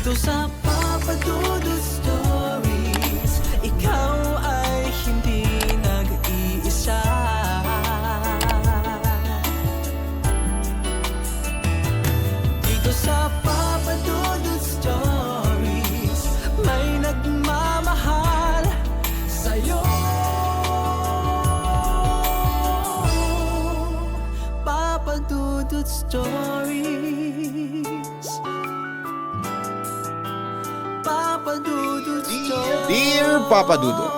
Dito sa Papa Dudut Stories, ikaw ay hindi nag-iisa. Dito sa Papa Dudut Stories, may nagmamahal sa'yo. Papa Dudut Stories, Papa Dudut Stories. Dear Papa Dudut,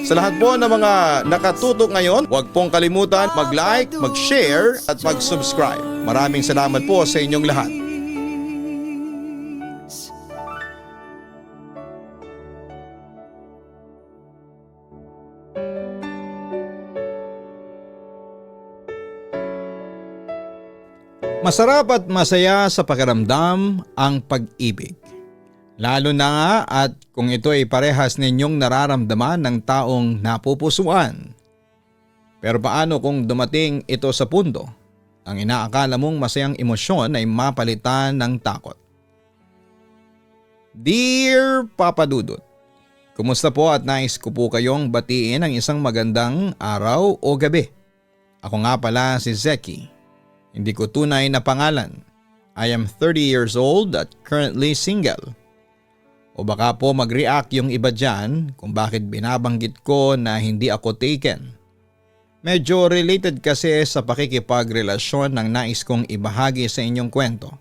sa lahat po ng mga nakatutok ngayon, huwag pong kalimutan mag-like, mag-share at mag-subscribe. Maraming salamat po sa inyong lahat. Masarap at masaya sa pakiramdam ang pag-ibig. Lalo na nga at kung ito ay parehas ninyong nararamdaman ng taong napupusuan. Pero paano kung dumating ito sa punto, ang inaakala mong masayang emosyon ay mapalitan ng takot? Dear Papa Dudut, kumusta po at nais ko po kayong batiin ng isang magandang araw o gabi. Ako nga pala si Zeki. Hindi ko tunay na pangalan. I am 30 years old at currently single. O baka po mag-react yung iba dyan kung bakit binabanggit ko na hindi ako taken. Medyo related kasi sa pakikipagrelasyon ng nais kong ibahagi sa inyong kwento.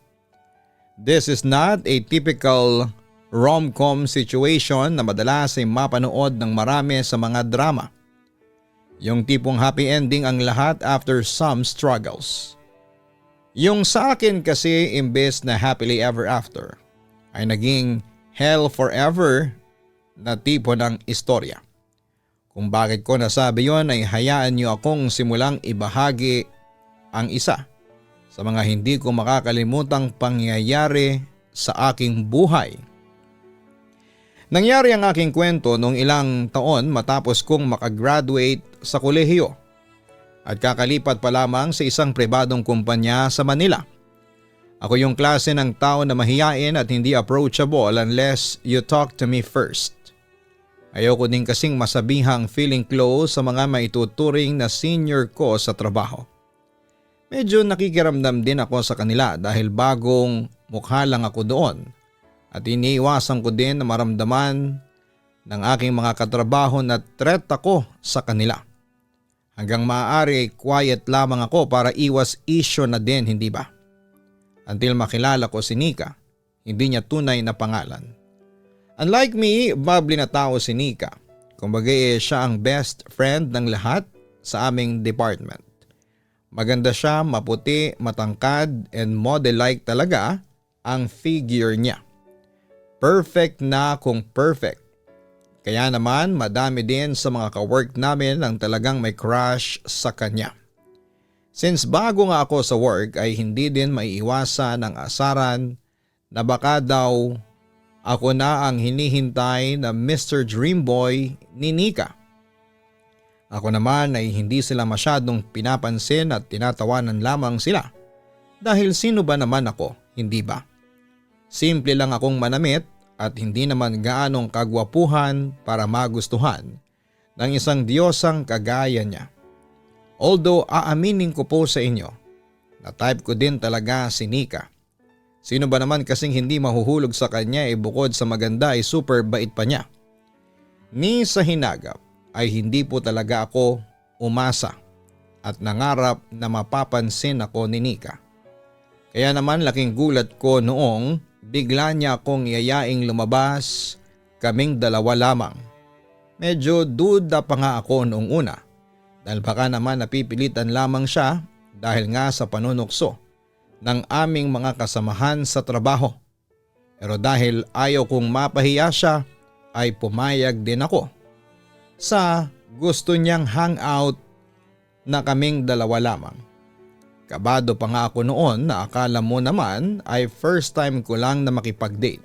This is not a typical rom-com situation na madalas ay mapanood ng marami sa mga drama. Yung tipong happy ending ang lahat after some struggles. Yung sa akin kasi imbes na happily ever after ay naging hell forever na tipo ng istorya. Kung bakit ko nasabi yon ay hayaan niyo akong simulang ibahagi ang isa sa mga hindi ko makakalimutang pangyayari sa aking buhay. Nangyari ang aking kwento noong ilang taon matapos kong makagraduate sa kolehiyo. At kakalipat pa lamang sa isang pribadong kumpanya sa Manila. Ako yung klase ng tao na mahiyain at hindi approachable unless you talk to me first. Ayoko din kasing masabihang feeling close sa mga maituturing na senior ko sa trabaho. Medyo nakikiramdam din ako sa kanila dahil bagong mukha lang ako doon. At iniiwasan ko din na maramdaman ng aking mga katrabaho na threat ako sa kanila. Hanggang maaari quiet lamang ako para iwas issue na din, hindi ba? Until makilala ko si Nika, hindi niya tunay na pangalan. Unlike me, bubbly na tao si Nika. Kumbaga siya ang best friend ng lahat sa aming department. Maganda siya, maputi, matangkad and model-like talaga ang figure niya. Perfect na kung perfect. Kaya naman madami din sa mga ka-work namin ang talagang may crush sa kanya. Since bago nga ako sa work ay hindi din maiiwasan ang asaran na baka daw ako na ang hinihintay na Mr. Dreamboy ni Nika. Ako naman ay hindi sila masyadong pinapansin at tinatawanan lamang sila. Dahil sino ba naman ako, hindi ba? Simple lang akong manamit at hindi naman gaanong kagwapuhan para magustuhan ng isang diyosang kagaya niya. Although aaminin ko po sa inyo na type ko din talaga si Nika. Sino ba naman kasing hindi mahuhulog sa kanya bukod sa maganda ay super bait pa niya. Ni sa hinagap ay hindi po talaga ako umasa at nangarap na mapapansin ako ni Nika. Kaya naman laking gulat ko noong bigla niya akong yayaing lumabas, kaming dalawa lamang. Medyo duda pa nga ako noong una dahil baka naman napipilitan lamang siya dahil nga sa panunukso ng aming mga kasamahan sa trabaho. Pero dahil ayaw kong mapahiya siya ay pumayag din ako sa gusto niyang hangout na kaming dalawa lamang. Kabado pa nga ako noon na akala mo naman ay first time ko lang na makipag-date.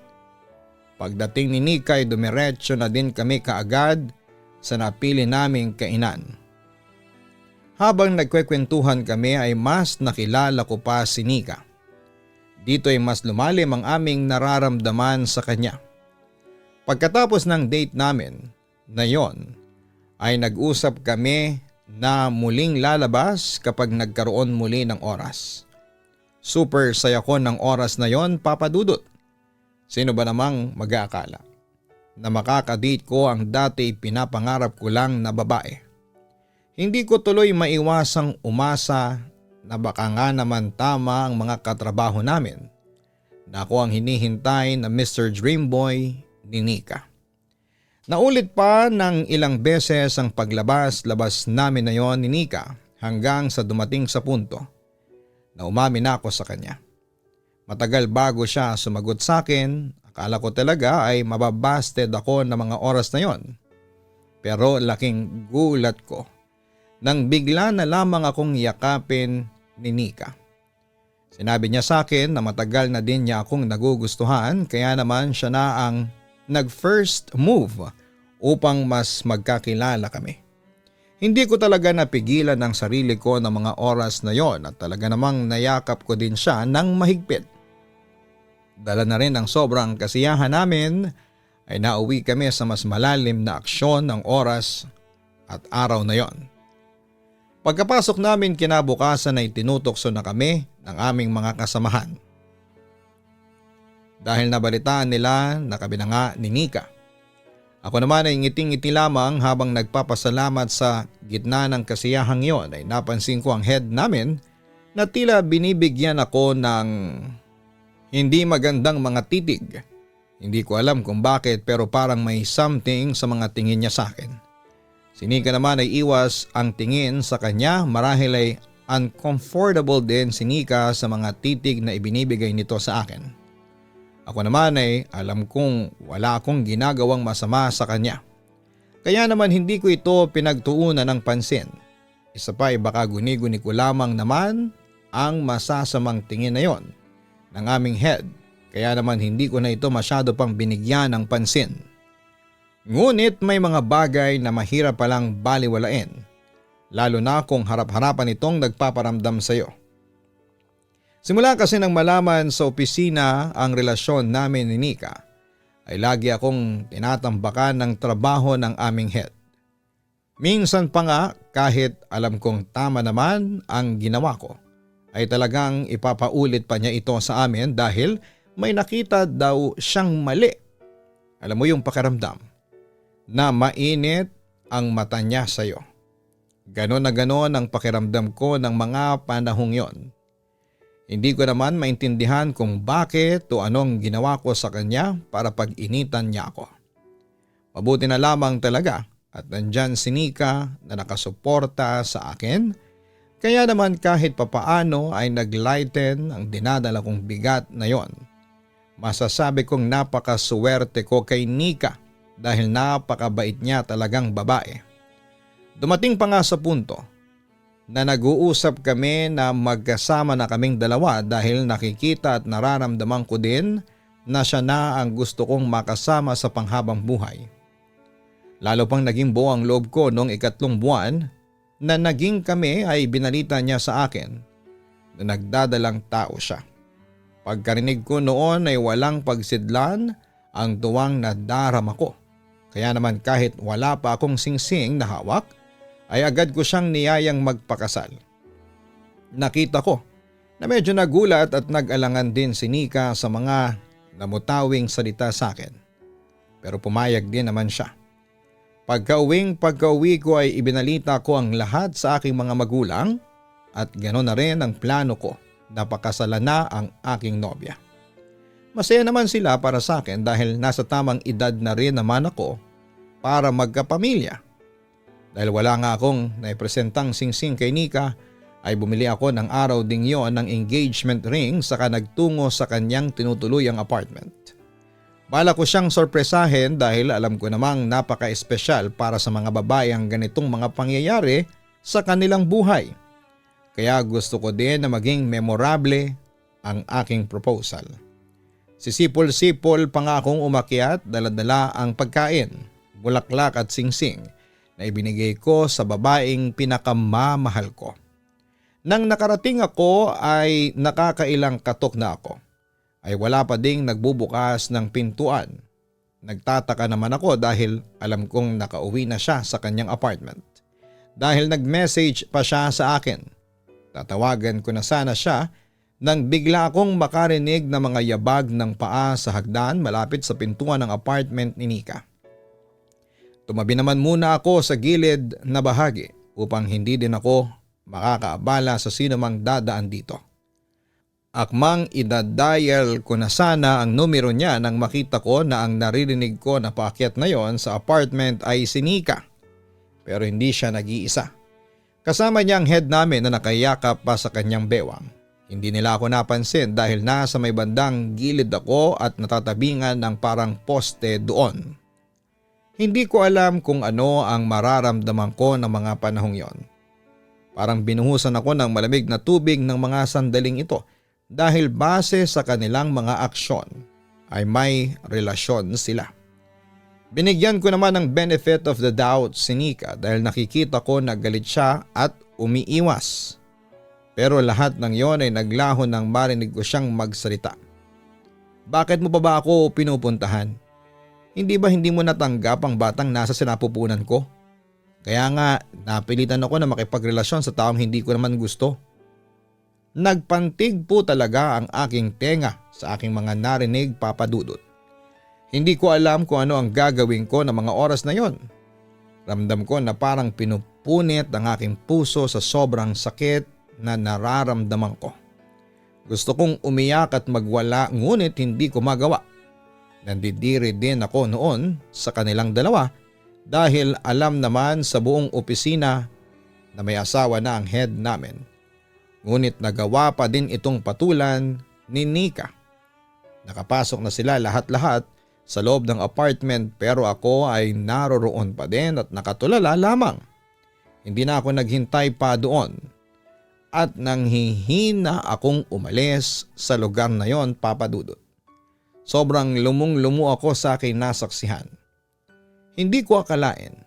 Pagdating ni Nika ay dumiretso na din kami kaagad sa napili naming kainan. Habang nagkwekwentuhan kami ay mas nakilala ko pa si Nika. Dito ay mas lumalim ang aming nararamdaman sa kanya. Pagkatapos ng date namin na yon ay nag-usap kami na muling lalabas kapag nagkaroon muli ng oras. Super saya ko ng oras na yon, Papa Dudut. Sino ba namang mag-aakala na makakadate ko ang dati pinapangarap ko lang na babae? Hindi ko tuloy maiwasang umasa na baka nga naman tama ang mga katrabaho namin na ako ang hinihintay na Mr. Dreamboy ni Nika. Naulit pa ng ilang beses ang paglabas-labas namin na yon ni Nika hanggang sa dumating sa punto na umamin ako sa kanya. Matagal bago siya sumagot sa akin, akala ko talaga ay mababasted ako ng mga oras na yon. Pero laking gulat ko nang bigla na lamang akong yakapin ni Nika. Sinabi niya sa akin na matagal na din niya akong nagugustuhan kaya naman siya na ang nag-first move upang mas magkakilala kami. Hindi ko talaga napigilan ang sarili ko ng mga oras na yon at talaga namang nayakap ko din siya ng mahigpit. Dala na rin ang sobrang kasiyahan namin ay nauwi kami sa mas malalim na aksyon ng oras at araw na yon. Pagkapasok namin kinabukasan ay tinutokso na kami ng aming mga kasamahan. Dahil nabalitaan nila na kami na nga ni Nika. Ako naman ay ngiting-ngiti lamang habang nagpapasalamat. Sa gitna ng kasiyahang yon ay napansin ko ang head namin na tila binibigyan ako ng hindi magandang mga titig. Hindi ko alam kung bakit pero parang may something sa mga tingin niya sa akin. Si Nika naman ay iwas ang tingin sa kanya, marahil ay uncomfortable din si Nika sa mga titig na ibinibigay nito sa akin. Ako naman ay alam kong wala akong ginagawang masama sa kanya. Kaya naman hindi ko ito pinagtuunan ng pansin. Isa pa ay baka guni-guni ko lamang naman ang masasamang tingin na yon ng aming head. Kaya naman hindi ko na ito masyado pang binigyan ng pansin. Ngunit may mga bagay na mahirap palang baliwalain. Lalo na kung harap-harapan itong nagpaparamdam sa iyo. Simula kasi nang malaman sa opisina ang relasyon namin ni Nika, ay lagi akong tinatambakan ng trabaho ng aming head. Minsan pa nga kahit alam kong tama naman ang ginawa ko, ay talagang ipapaulit pa niya ito sa amin dahil may nakita daw siyang mali. Alam mo yung pakiramdam na mainit ang mata niya sa iyo. Ganon na ganon ang pakiramdam ko ng mga panahong yon. Hindi ko naman maintindihan kung bakit o anong ginawa ko sa kanya para pag-initan niya ako. Mabuti na lamang talaga at nandyan si Nika na nakasuporta sa akin. Kaya naman kahit papaano ay naglighten ang dinadala kong bigat na yon. Masasabi kong napakaswerte ko kay Nika dahil napakabait niya talagang babae. Dumating pa nga sa punto na nag-uusap kami na magkasama na kaming dalawa dahil nakikita at nararamdaman ko din na siya na ang gusto kong makasama sa panghabang buhay. Lalo pang naging buo ang loob ko noong 3 buwan na naging kami ay binalita niya sa akin na nagdadalang tao siya. Pagkarinig ko noon ay walang pagsidlan ang tuwang nadarama ko. Kaya naman kahit wala pa akong singsing na hawak, ay agad ko siyang niyayang magpakasal. Nakita ko na medyo nagulat at nag-alangan din si Nika sa mga namutawing salita sa akin. Pero pumayag din naman siya. Pagka-uwi ko ay ibinalita ko ang lahat sa aking mga magulang at gano'n na rin ang plano ko na pakasalan na ang aking nobya. Masaya naman sila para sa akin dahil nasa tamang edad na rin naman ako para magkapamilya. Dahil wala nga akong naipresentang singsing kay Nika ay bumili ako ng araw ding yon ng engagement ring saka nagtungo sa kanyang tinutuluyang apartment. Bala ko siyang sorpresahin dahil alam ko namang napaka-espesyal para sa mga babae ang ganitong mga pangyayari sa kanilang buhay. Kaya gusto ko din na maging memorable ang aking proposal. Sisipol-sipol pa nga akong umakyat, dala-dala ang pagkain, bulaklak at singsing na ibinigay ko sa babaeng pinakamamahal ko. Nang nakarating ako ay nakakailang katok na ako ay wala pa ding nagbubukas ng pintuan. Nagtataka naman ako dahil alam kong nakauwi na siya sa kanyang apartment. Dahil nag-message pa siya sa akin. Tatawagan ko na sana siya nang bigla akong makarinig na mga yabag ng paa sa hagdan malapit sa pintuan ng apartment ni Nika. Tumabi naman muna ako sa gilid na bahagi upang hindi din ako makakaabala sa sino mang dadaan dito. Akmang idadial ko na sana ang numero niya nang makita ko na ang naririnig ko na paakyat na yon sa apartment ay si Nika. Pero hindi siya nag-iisa. Kasama niya ang head namin na nakayakap pa sa kanyang bewang. Hindi nila ako napansin dahil nasa may bandang gilid ako at natatabingan ng parang poste doon. Hindi ko alam kung ano ang mararamdaman ko ng mga panahong yon. Parang binuhusan ako ng malamig na tubig ng mga sandaling ito dahil base sa kanilang mga aksyon ay may relasyon sila. Binigyan ko naman ng benefit of the doubt si Nika dahil nakikita ko na galit siya at umiiwas. Pero lahat ng yon ay naglaho nang marinig ko siyang magsalita. Bakit mo pa ba ako pinupuntahan? Hindi ba hindi mo natanggap ang batang nasa sinapupunan ko? Kaya nga napilitan ako na makipagrelasyon sa taong hindi ko naman gusto. Nagpantig po talaga ang aking tenga sa aking mga narinig, Papa Dudut. Hindi ko alam kung ano ang gagawin ko ng mga oras na yon. Ramdam ko na parang pinupunit ang aking puso sa sobrang sakit na nararamdaman ko. Gusto kong umiyak at magwala ngunit hindi ko magawa. Nandidiri din ako noon sa kanilang dalawa dahil alam naman sa buong opisina na may asawa na ang head namin. Ngunit nagawa pa din itong patulan ni Nika. Nakapasok na sila lahat-lahat sa loob ng apartment pero ako ay naroroon pa din at nakatulala lamang. Hindi na ako naghintay pa doon. At nanghihina akong umalis sa lugar na yon, Papa Dudut. Sobrang lumong-lumo ako sa aking nasaksihan. Hindi ko akalain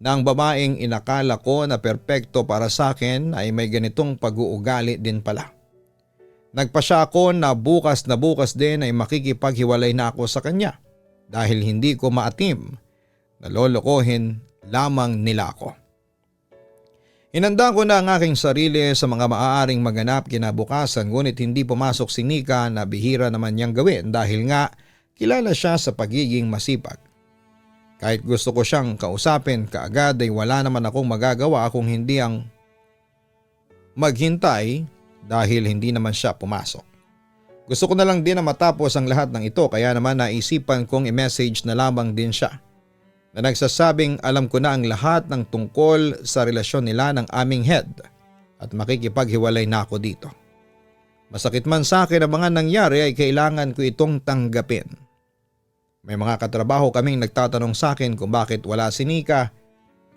na ang babaeng inakala ko na perpekto para sa akin ay may ganitong pag-uugali din pala. Nagpasya ako na bukas din ay makikipaghiwalay na ako sa kanya dahil hindi ko maatim na lolokohin lamang nila ako. Hinanda ko na ang aking sarili sa mga maaaring maganap kinabukasan ngunit hindi pumasok si Nika na bihira naman niyang gawin dahil nga kilala siya sa pagiging masipag. Kahit gusto ko siyang kausapin kaagad ay wala naman akong magagawa kung hindi ang maghintay dahil hindi naman siya pumasok. Gusto ko na lang din na matapos ang lahat ng ito kaya naman naisipan kong i-message na lamang din siya. Na nagsasabing alam ko na ang lahat ng tungkol sa relasyon nila ng aming head at makikipaghiwalay na ako dito. Masakit man sa akin ang mga nangyari ay kailangan ko itong tanggapin. May mga katrabaho kaming nagtatanong sa akin kung bakit wala si Nika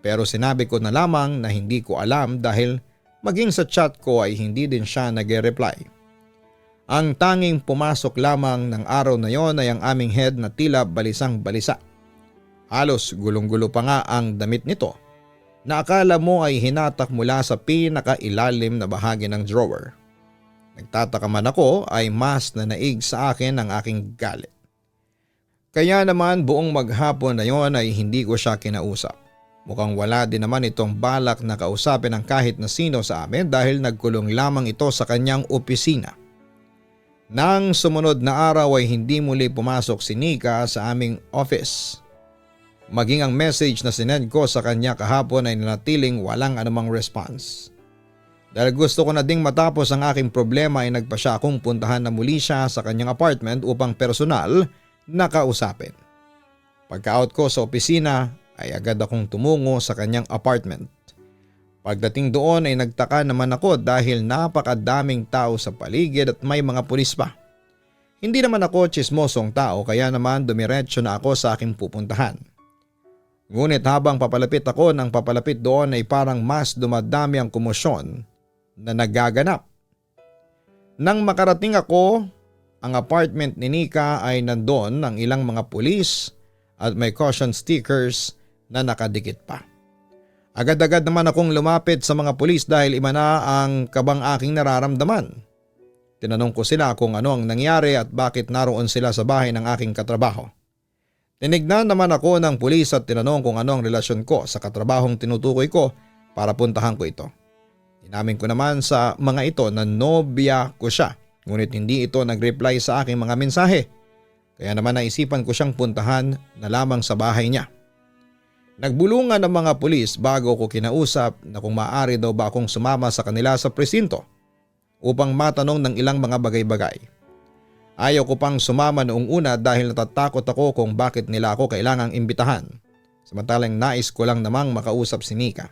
pero sinabi ko na lamang na hindi ko alam dahil maging sa chat ko ay hindi din siya nag-reply. Ang tanging pumasok lamang ng araw na yon ay ang aming head na tila balisang-balisa. Halos gulong-gulo pa nga ang damit nito na akala mo ay hinatak mula sa pinakailalim na bahagi ng drawer. Nagtataka man ako ay mas nanaig sa akin ang aking galit. Kaya naman buong maghapon na yon ay hindi ko siya kinausap. Mukhang wala din naman itong balak na kausapin ang kahit na sino sa amin dahil nagkulong lamang ito sa kanyang opisina. Nang sumunod na araw ay hindi muli pumasok si Nika sa aming office. Maging ang message na sinend ko sa kanya kahapon ay nanatiling walang anumang response. Dahil gusto ko na ding matapos ang aking problema ay nagpasya akong puntahan na muli siya sa kanyang apartment upang personal na kausapin. Pagka-out ko sa opisina ay agad akong tumungo sa kanyang apartment. Pagdating doon ay nagtaka naman ako dahil napakadaming tao sa paligid at may mga pulis pa. Hindi naman ako tsismosong tao kaya naman dumiretso na ako sa aking pupuntahan. Ngunit habang papalapit ako ng papalapit doon ay parang mas dumadami ang komosyon na nagaganap. Nang makarating ako, ang apartment ni Nika ay nandoon ang ilang mga pulis at may caution stickers na nakadikit pa. Agad-agad naman akong lumapit sa mga pulis dahil iba na ang kabang aking nararamdaman. Tinanong ko sila kung ano ang nangyari at bakit naroon sila sa bahay ng aking katrabaho. Tinignan naman ako ng pulis at tinanong kung ano ang relasyon ko sa katrabahong tinutukoy ko para puntahan ko ito. Inamin ko naman sa mga ito na nobya ko siya, ngunit hindi ito nag-reply sa aking mga mensahe. Kaya naman naisipan ko siyang puntahan na lamang sa bahay niya. Nagbulungan ng mga pulis bago ko kinausap na kung maaari daw ba akong sumama sa kanila sa presinto upang matanong ng ilang mga bagay-bagay. Ayaw ko pang sumama noong una dahil natatakot ako kung bakit nila ako kailangang imbitahan. Samantalang nais ko lang namang makausap si Nika.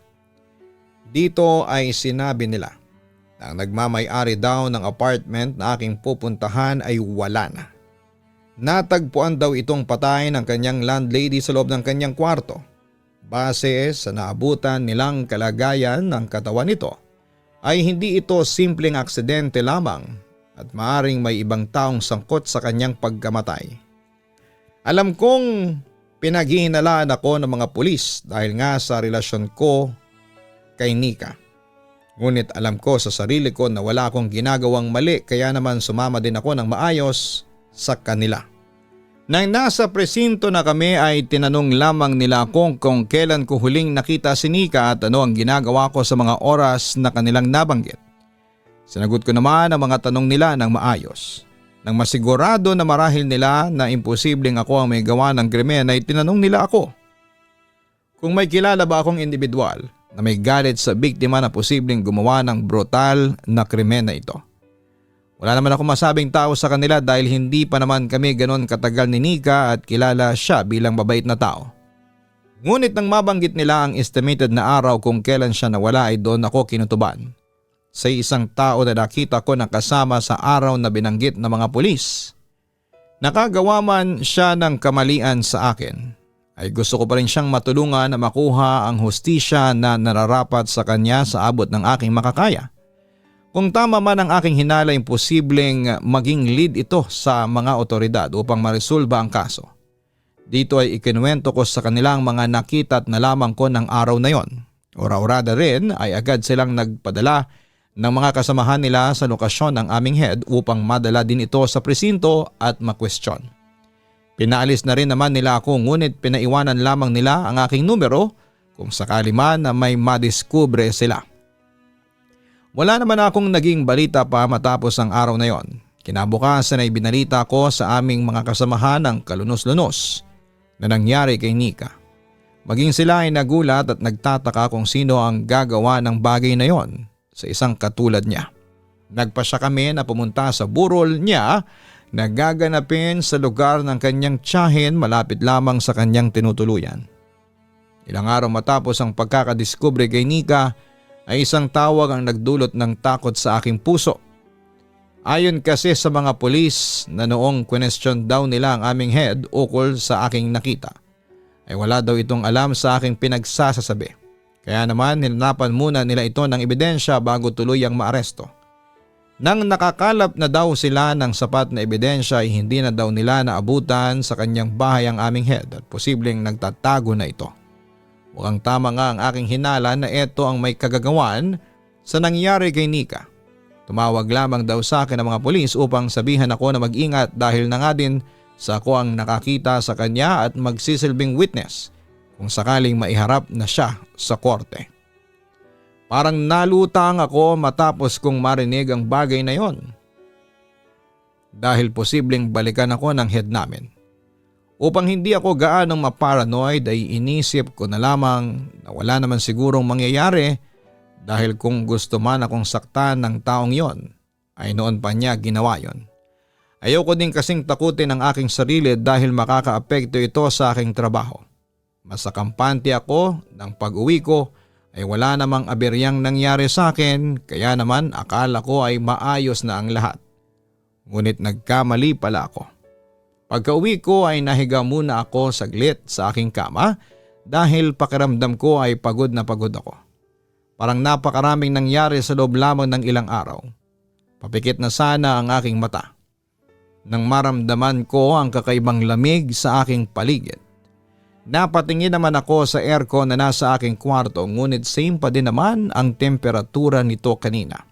Dito ay sinabi nila na ang nagmamay-ari daw ng apartment na aking pupuntahan ay wala na. Natagpuan daw itong patay ng kanyang landlady sa loob ng kanyang kwarto. Base sa naabutan nilang kalagayan ng katawan nito ay hindi ito simpleng aksidente lamang at maaring may ibang taong sangkot sa kanyang pagkamatay. Alam kong pinaghihinalaan ako ng mga pulis dahil nga sa relasyon ko kay Nika. Ngunit alam ko sa sarili ko na wala akong ginagawang mali kaya naman sumama din ako ng maayos sa kanila. Nang nasa presinto na kami ay tinanong lamang nila akong kung kailan ko huling nakita si Nika at ano ang ginagawa ko sa mga oras na kanilang nabanggit. Sinagot ko naman ang mga tanong nila ng maayos. Nang masigurado na marahil nila na imposibleng ako ang may gawa ng krimen ay tinanong nila ako kung may kilala ba akong individual na may galit sa biktima na posibleng gumawa ng brutal na krimen na ito. Wala naman ako masabing tao sa kanila dahil hindi pa naman kami ganon katagal ni Nika at kilala siya bilang mabait na tao. Ngunit nang mabanggit nila ang estimated na araw kung kailan siya nawala ay doon ako kinutuban. Sa isang tao na nakita ko na kasama sa araw na binanggit ng mga pulis. Nakagawa man siya ng kamalian sa akin, ay gusto ko pa rin siyang matulungan na makuha ang hustisya na nararapat sa kanya sa abot ng aking makakaya. Kung tama man ang aking hinala, imposibleng maging lead ito sa mga otoridad upang maresolba ang kaso. Dito ay ikinuwento ko sa kanilang mga nakita at nalaman ko ng araw na yon. Ora-orada rin ay agad silang nagpadala ng mga kasamahan nila sa lokasyon ng aming head upang madala din ito sa presinto at makwestiyon. Pinaalis na rin naman nila ako ngunit pinaiwanan lamang nila ang aking numero kung sakali man na may madiskubre sila. Wala naman akong naging balita pa matapos ang araw na yon. Kinabukasan ay binalita ko sa aming mga kasamahan ang kalunos-lunos na nangyari kay Nika. Maging sila ay nagulat at nagtataka kung sino ang gagawa ng bagay na yon sa isang katulad niya. Nagpasya kami na pumunta sa burol niya na gaganapin sa lugar ng kanyang tiyahin malapit lamang sa kanyang tinutuluyan. Ilang araw matapos ang pagkakadiskubre kay Nika ay isang tawag ang nagdulot ng takot sa aking puso. Ayon kasi sa mga pulis na noong question daw nila ang aming head ukol sa aking nakita, ay wala daw itong alam sa aking pinagsasasabi. Kaya naman hinanapan muna nila ito ng ebidensya bago tuluyang maaresto. Nang nakakalap na daw sila ng sapat na ebidensya ay hindi na daw nila naabutan sa kanyang bahay ang aming head at posibleng nagtatago na ito. Mukhang tama nga ang aking hinala na ito ang may kagagawan sa nangyari kay Nika. Tumawag lamang daw sa akin ang mga pulis upang sabihan ako na mag-ingat dahil na nga din sa ako ang nakakita sa kanya at magsisilbing witness kung sakaling maiharap na siya sa korte. Parang nalutang ako matapos kong marinig ang bagay na yon. Dahil posibleng balikan ako ng head namin. Upang hindi ako gaanong maparanoid ay inisip ko na lamang na wala naman sigurong mangyayari dahil kung gusto man akong saktan ng taong yon ay noon pa niya ginawa yon. Ayoko din kasing takutin ang aking sarili dahil makakaapekto ito sa aking trabaho. Mas kampante ako ng pag-uwi ko ay wala namang aberyang nangyari sa akin kaya naman akala ko ay maayos na ang lahat. Ngunit nagkamali pala ako. Pagka-uwi ko ay nahiga muna ako saglit sa aking kama dahil pakiramdam ko ay pagod na pagod ako. Parang napakaraming nangyari sa loob lamang ng ilang araw. Papikit na sana ang aking mata. Nang maramdaman ko ang kakaibang lamig sa aking paligid. Napatingin naman ako sa aircon na nasa aking kwarto ngunit same pa din naman ang temperatura nito kanina.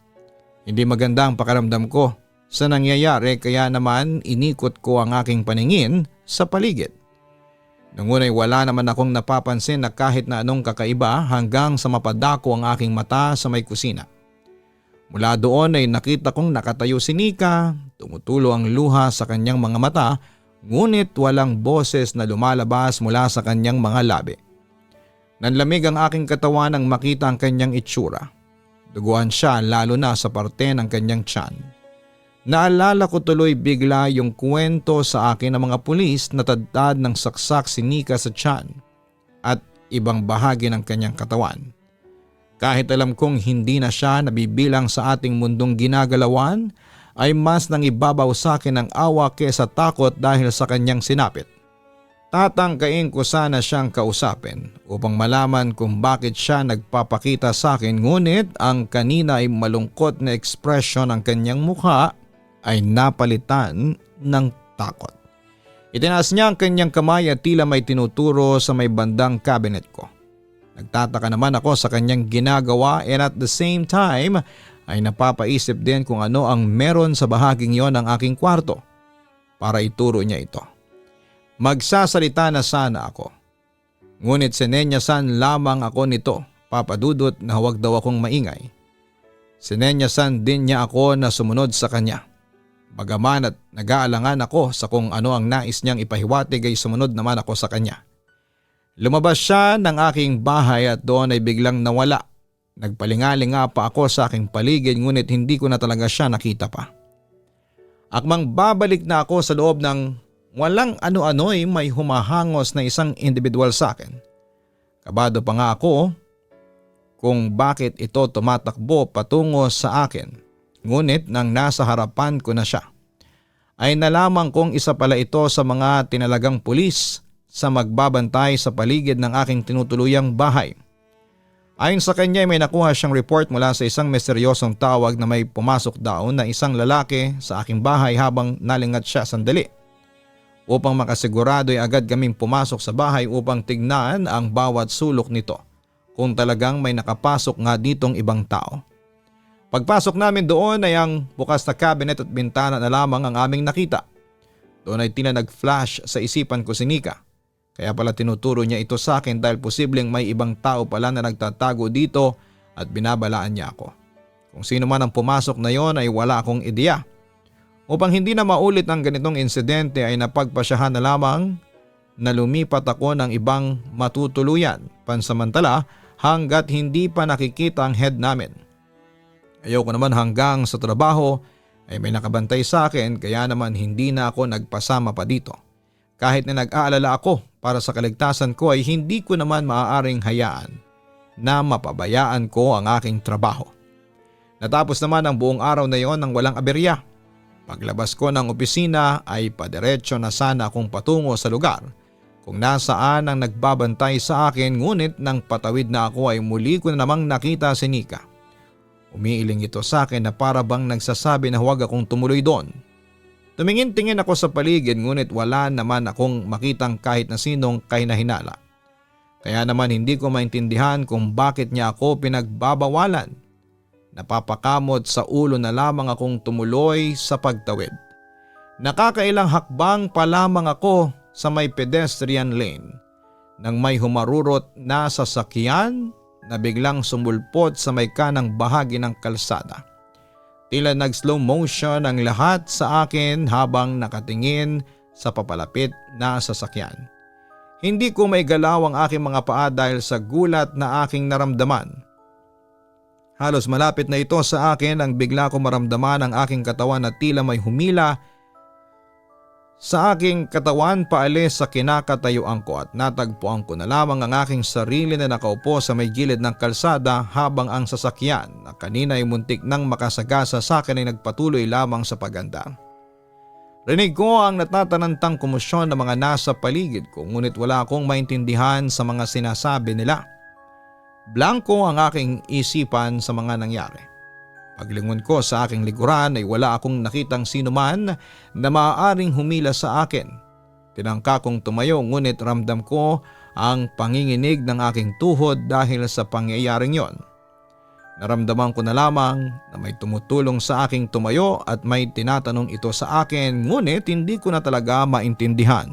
Hindi maganda ang pakiramdam ko sa nangyayari kaya naman inikot ko ang aking paningin sa paligid. Nung una'y wala naman akong napapansin na kahit na anong kakaiba hanggang sa mapadako ang aking mata sa may kusina. Mula doon ay nakita kong nakatayo si Nika, tumutulo ang luha sa kanyang mga mata ngunit walang boses na lumalabas mula sa kanyang mga labi. Nanlamig ang aking katawan nang makita ang kanyang itsura. Duguan siya lalo na sa parte ng kanyang tiyan. Naalala ko tuloy bigla yung kwento sa akin ng mga pulis na tadtad ng saksak si Nika sa tiyan at ibang bahagi ng kanyang katawan. Kahit alam kong hindi na siya nabibilang sa ating mundong ginagalawan, ay mas nang ibabaw sa akin ang awa kesa takot dahil sa kanyang sinapit. Tatangkain ko sana siyang kausapin upang malaman kung bakit siya nagpapakita sa akin ngunit ang kanina ay malungkot na ekspresyon ng kanyang mukha ay napalitan ng takot. Itinaas niya ang kanyang kamay at tila may tinuturo sa may bandang cabinet ko. Nagtataka naman ako sa kanyang ginagawa and at the same time ay napapaisip din kung ano ang meron sa bahaging yon ng aking kwarto para ituro niya ito. Magsasalita na sana ako. Ngunit sinenyasan lamang ako nito, Papa Dudut, na huwag daw akong maingay. Sinenyasan din niya ako na sumunod sa kanya. Bagaman at nag-aalangan ako sa kung ano ang nais niyang ipahiwatig ay sumunod naman ako sa kanya. Lumabas siya ng aking bahay at doon ay biglang nawala. Nagpalingalinga pa ako sa aking paligid ngunit hindi ko na talaga siya nakita pa. Akmang babalik na ako sa loob ng walang ano-ano'y may humahangos na isang individual sa akin. Kabado pa nga ako kung bakit ito tumatakbo patungo sa akin. Ngunit nang nasa harapan ko na siya, ay nalaman kong isa pala ito sa mga tinalagang pulis sa magbabantay sa paligid ng aking tinutuluyang bahay. Ayon sa kanya may nakuha siyang report mula sa isang misteryosong tawag na may pumasok daw na isang lalaki sa aking bahay habang nalingat siya sandali. Upang makasigurado ay agad kaming pumasok sa bahay upang tignan ang bawat sulok nito kung talagang may nakapasok nga ditong ibang tao. Pagpasok namin doon ay ang bukas na cabinet at bintana na lamang ang aming nakita. Doon ay tila nag-flash sa isipan ko si Nika. Kaya pala tinuturo niya ito sa akin dahil posibleng may ibang tao pala na nagtatago dito at binabalaan niya ako. Kung sino man ang pumasok na yon ay wala akong ideya. Upang hindi na maulit ang ganitong insidente ay napagpasyahan na lamang na lumipat ako ng ibang matutuluyan pansamantala hanggat hindi pa nakikita ang head namin. Ayoko naman hanggang sa trabaho ay may nakabantay sa akin kaya naman hindi na ako nagpasama pa dito. Kahit na nag-aalala ako para sa kaligtasan ko ay hindi ko naman maaaring hayaan na mapabayaan ko ang aking trabaho. Natapos naman ang buong araw na yon ng walang aberya. Paglabas ko ng opisina ay padiretso na sana akong patungo sa lugar kung nasaan ang nagbabantay sa akin ngunit nang patawid na ako ay muli ko na namang nakita si Nika. Umiiling ito sa akin na para bang nagsasabi na huwag akong tumuloy doon. Tumingin-tingin ako sa paligid ngunit wala naman akong makitang kahit na sinong kahinahinala. Kaya naman hindi ko maintindihan kung bakit niya ako pinagbabawalan. Napapakamot sa ulo na lamang akong tumuloy sa pagtawid. Nakakailang hakbang pa lamang ako sa may pedestrian lane nang may humarurot na sasakyan na biglang sumulpot sa may kanang bahagi ng kalsada. Tila nag-slow motion ang lahat sa akin habang nakatingin sa papalapit na sasakyan. Hindi ko maigalaw ang aking mga paa dahil sa gulat na aking naramdaman. Halos malapit na ito sa akin nang bigla ko maramdaman ang aking katawan na tila may humila sa aking katawan paalis sa kinakatayuan ko at natagpuan ko na lamang ang aking sarili na nakaupo sa may gilid ng kalsada habang ang sasakyan na kanina ay muntik nang makasagasa sa akin ay nagpatuloy lamang sa paganda. Rinig ko ang natatanantang komosyon ng mga nasa paligid ko ngunit wala akong maintindihan sa mga sinasabi nila. Blanko ang aking isipan sa mga nangyari. Paglingon ko sa aking likuran ay wala akong nakitang sino man na maaaring humila sa akin. Tinangka kong tumayo ngunit ramdam ko ang panginginig ng aking tuhod dahil sa pangyayaring yon. Naramdaman ko na lamang na may tumutulong sa aking tumayo at may tinatanong ito sa akin, ngunit hindi ko na talaga maintindihan.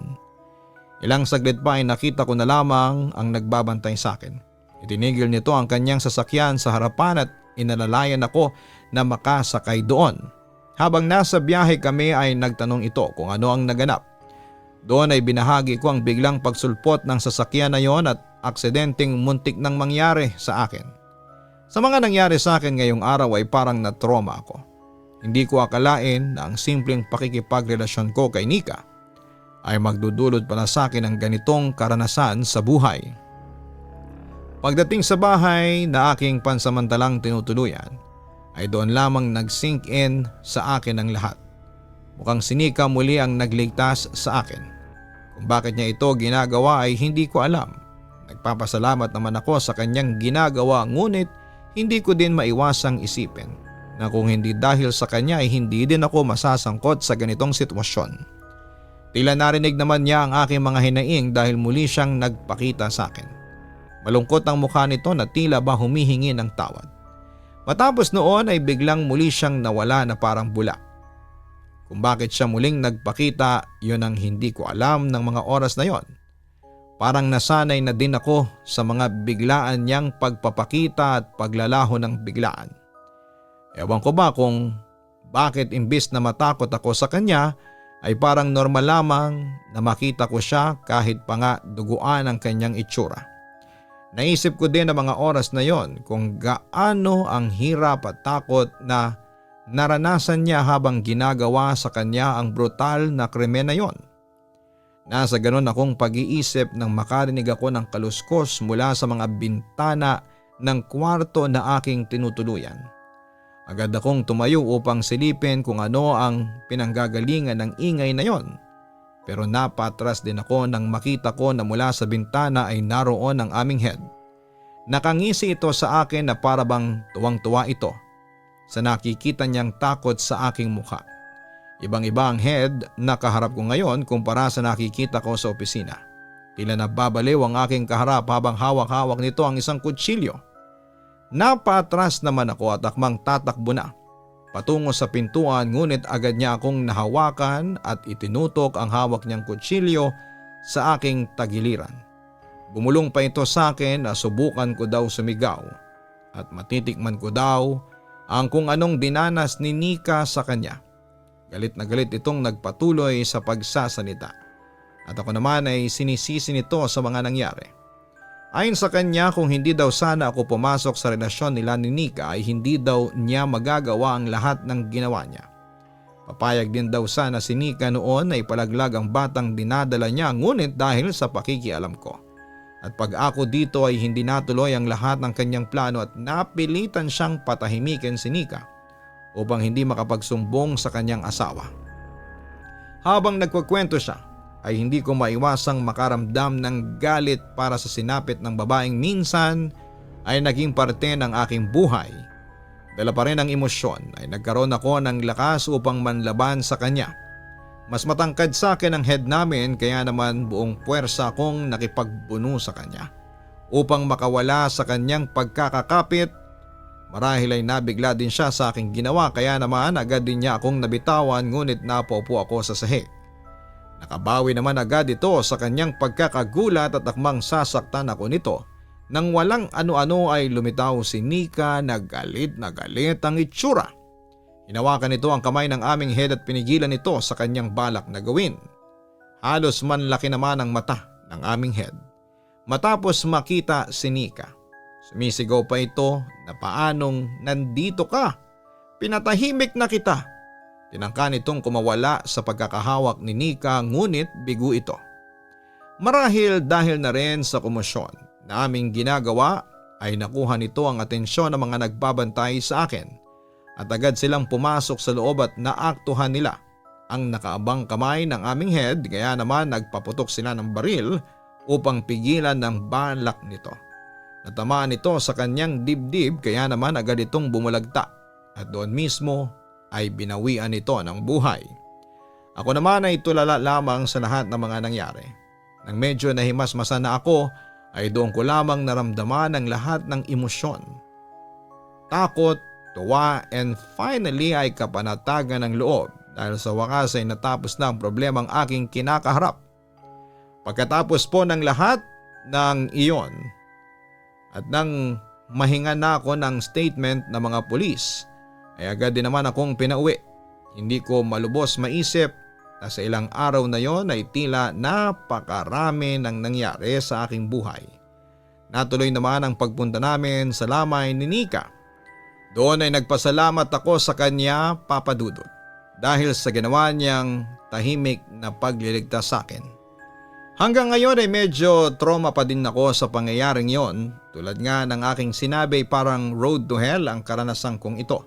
Ilang saglit pa ay nakita ko na lamang ang nagbabantay sa akin. Itinigil nito ang kanyang sasakyan sa harapan at inalalayan ako na makasakay doon. Habang nasa biyahe kami ay nagtanong ito kung ano ang naganap. Doon ay binahagi ko ang biglang pagsulpot ng sasakyan na yon at aksidenteng muntik nang mangyari sa akin. Sa mga nangyari sa akin ngayong araw ay parang na-trauma ako. Hindi ko akalain na ang simpleng pakikipagrelasyon ko kay Nika ay magdudulot pala sa akin ng ganitong karanasan sa buhay. Pagdating sa bahay na aking pansamantalang tinutuluyan ay doon lamang nag-sink in sa akin ang lahat. Mukhang si Nika muli ang nagligtas sa akin. Kung bakit niya ito ginagawa ay hindi ko alam. Nagpapasalamat naman ako sa kanyang ginagawa, ngunit hindi ko din maiwasang isipin na kung hindi dahil sa kanya ay hindi din ako masasangkot sa ganitong sitwasyon. Tila narinig naman niya ang aking mga hinaing dahil muli siyang nagpakita sa akin. Malungkot ang mukha nito na tila ba humihingi ng tawad. Matapos noon ay biglang muli siyang nawala na parang bula. Kung bakit siya muling nagpakita, yun ang hindi ko alam ng mga oras na yon. Parang nasanay na din ako sa mga biglaan niyang pagpapakita at paglalaho ng biglaan. Ewan ko ba kung bakit imbis na matakot ako sa kanya ay parang normal lamang na makita ko siya kahit pa nga duguan ang kanyang itsura. Naisip ko din ang mga oras na yon kung gaano ang hirap at takot na naranasan niya habang ginagawa sa kanya ang brutal na krimen na yon. Nasa ganon akong pag-iisip nang makarinig ako ng kaluskos mula sa mga bintana ng kwarto na aking tinutuluyan. Agad akong tumayo upang silipin kung ano ang pinanggagalingan ng ingay na yon. Pero napatras din ako nang makita ko na mula sa bintana ay naroon ang aming head. Nakangisi ito sa akin na parabang tuwang-tuwa ito sa nakikita niyang takot sa aking mukha. Ibang-iba ang head na kaharap ko ngayon kumpara sa nakikita ko sa opisina. Tila nababaliw ang aking kaharap habang hawak-hawak nito ang isang kutsilyo. Napatras naman ako at akmang tatakbo na patungo sa pintuan, ngunit agad niya akong nahawakan at itinutok ang hawak niyang kutsilyo sa aking tagiliran. Bumulong pa ito sa akin na subukan ko daw sumigaw at matitikman ko daw ang kung anong dinanas ni Nika sa kanya. Galit na galit itong nagpatuloy sa pagsasalita at ako naman ay sinisisi nito sa mga nangyari. Ayon sa kanya, kung hindi daw sana ako pumasok sa relasyon nila ni Nika ay hindi daw niya magagawa ang lahat ng ginawa niya. Papayag din daw sana si Nika noon na ipalaglag ang batang dinadala niya, ngunit dahil sa pakikialam ko at pag ako dito ay hindi natuloy ang lahat ng kanyang plano at napilitan siyang patahimikin si Nika upang hindi makapagsumbong sa kanyang asawa. Habang nagkukwento siya ay hindi ko maiwasang makaramdam ng galit para sa sinapit ng babaeng minsan ay naging parte ng aking buhay. Dala pa rin ang emosyon ay nagkaroon ako ng lakas upang manlaban sa kanya. Mas matangkad sa akin ang head namin, kaya naman buong puwersa akong nakipagbuno sa kanya upang makawala sa kanyang pagkakakapit. Marahil ay nabigla din siya sa aking ginawa, kaya naman agad din niya akong nabitawan, ngunit napaupo ako sa sahig. Nakabawi naman agad ito sa kanyang pagkakagulat at akmang sasaktan ako nito. Nang walang ano-ano ay lumitaw si Nika na galit ang itsura. Hinawakan nito ang kamay ng aming head at pinigilan ito sa kanyang balak na gawin. Halos manlaki naman ang mata ng aming head matapos makita si Nika. Sumisigaw pa ito na paanong nandito ka? Pinatahimik na kita. Tinangka nitong kumawala sa pagkakahawak ni Nika, ngunit bigo ito. Marahil dahil na rin sa komosyon na aming ginagawa ay nakuha nito ang atensyon ng mga nagbabantay sa akin at agad silang pumasok sa loob at naaktuhan nila ang nakaabang kamay ng aming head, kaya naman nagpaputok sila ng baril upang pigilan ng balak nito. Natamaan ito sa kanyang dibdib, kaya naman agad itong bumulagta at doon mismo ay binawian ito ng buhay. Ako naman ay tulala lamang sa lahat ng mga nangyari. Nang medyo nahimasmasan na ako ay doon ko lamang naramdaman ang lahat ng emosyon. takot, tuwa, and finally ay kapanatagan ng loob dahil sa wakas ay natapos na ang problemang aking kinakaharap. Pagkatapos po ng lahat ng iyon at nang mahinga na ako ng statement ng mga pulis ay agad din naman akong pinauwi. Hindi ko malubos maisip na sa ilang araw na yon ay tila napakarami ng nangyari sa aking buhay. Natuloy naman ang pagpunta namin sa lamay ni Nika. Doon ay nagpasalamat ako sa kanya, Papa Dudut, dahil sa ginawa niyang tahimik na pagliligtas sa akin. Hanggang ngayon ay medyo trauma pa din ako sa pangyayaring yon. Tulad nga ng aking sinabi, parang road to hell ang karanasan kong ito.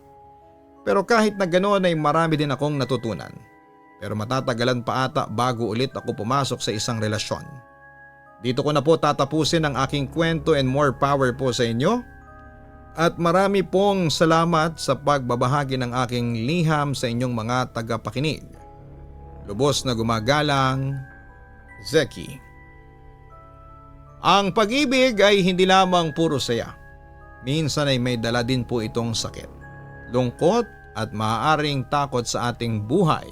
Pero kahit na ganoon ay marami din akong natutunan. Pero matatagalan pa ata bago ulit ako pumasok sa isang relasyon. Dito ko na po tatapusin ang aking kwento and more power po sa inyo. At marami pong salamat sa pagbabahagi ng aking liham sa inyong mga tagapakinig. Lubos na gumagalang, Zeki. Ang pag-ibig ay hindi lamang puro saya. Minsan ay may dala din po itong sakit, lungkot at maaaring takot sa ating buhay.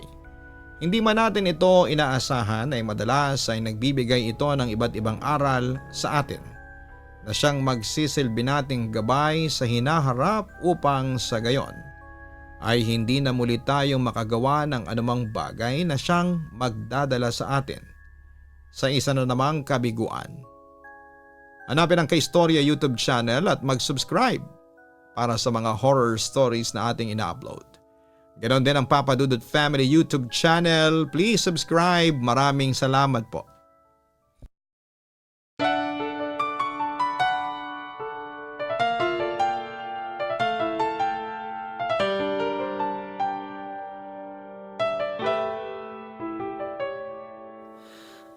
Hindi man natin ito inaasahan ay madalas ay nagbibigay ito ng iba't ibang aral sa atin na siyang magsisilbi nating gabay sa hinaharap upang sa gayon ay hindi na muli tayong makagawa ng anumang bagay na siyang magdadala sa atin sa isa na namang kabiguan. Hanapin ang Kaistorya YouTube channel at mag-subscribe para sa mga horror stories na ating ina-upload. Ganon din ang Papa Dudut Family YouTube channel. Please subscribe. Maraming salamat po.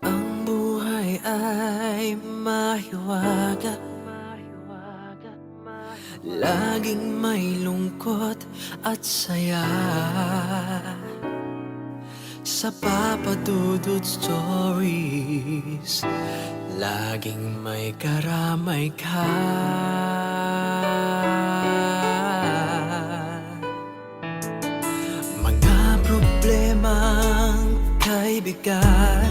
Ang buhay ay mahiwaga, laging may lungkot at saya. Sa Papa Dudut Stories, laging may karamay ka. Mga problemang kaibigan,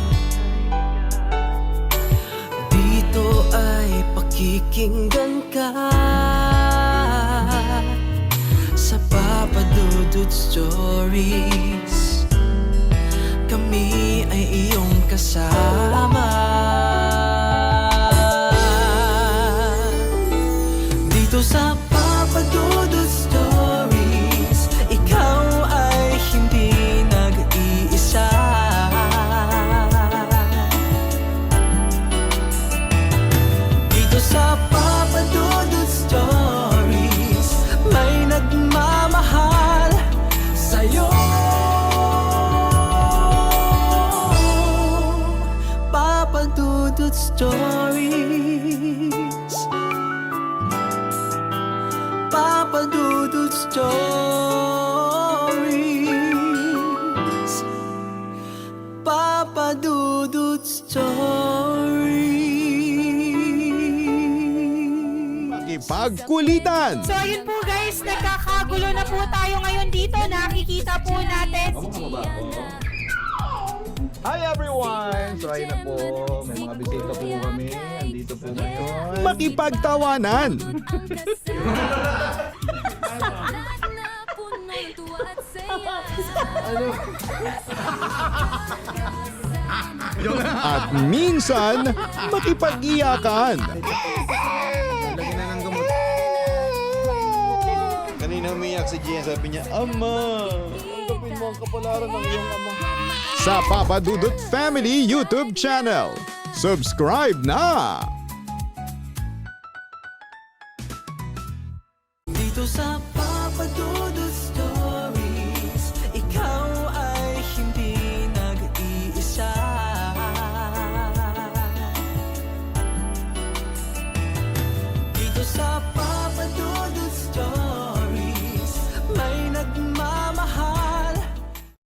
dito ay pakikinggan ka. Sa Papa Dudut Stories, kami ay iyong kasama. Dito sa Papa Dudut Stories, ikaw ay hindi nag-iisa. Dito sa Papa Dudut Stories, may nagmamahal sa'yo. Papa Dudut Stories, Papa Dudut Stories, Papa Dudut Stories. Pagkulitan. So ayun po guys, nagkakagulo na po tayo ngayon dito. Nakikita po natin si Hi everyone! So ayun na po, may mga bisita po kami. Andito po ngayon. Makipagtawanan! At minsan, makipag-iyakan. Lagi na ng gamot. Kanina umiyak si Gian, sabi niya, Ama, tanggapin mo ang kapalaran ng iyong ama. Sa Papa Dudut Family YouTube channel. Subscribe na! Dito sa Papa Dudut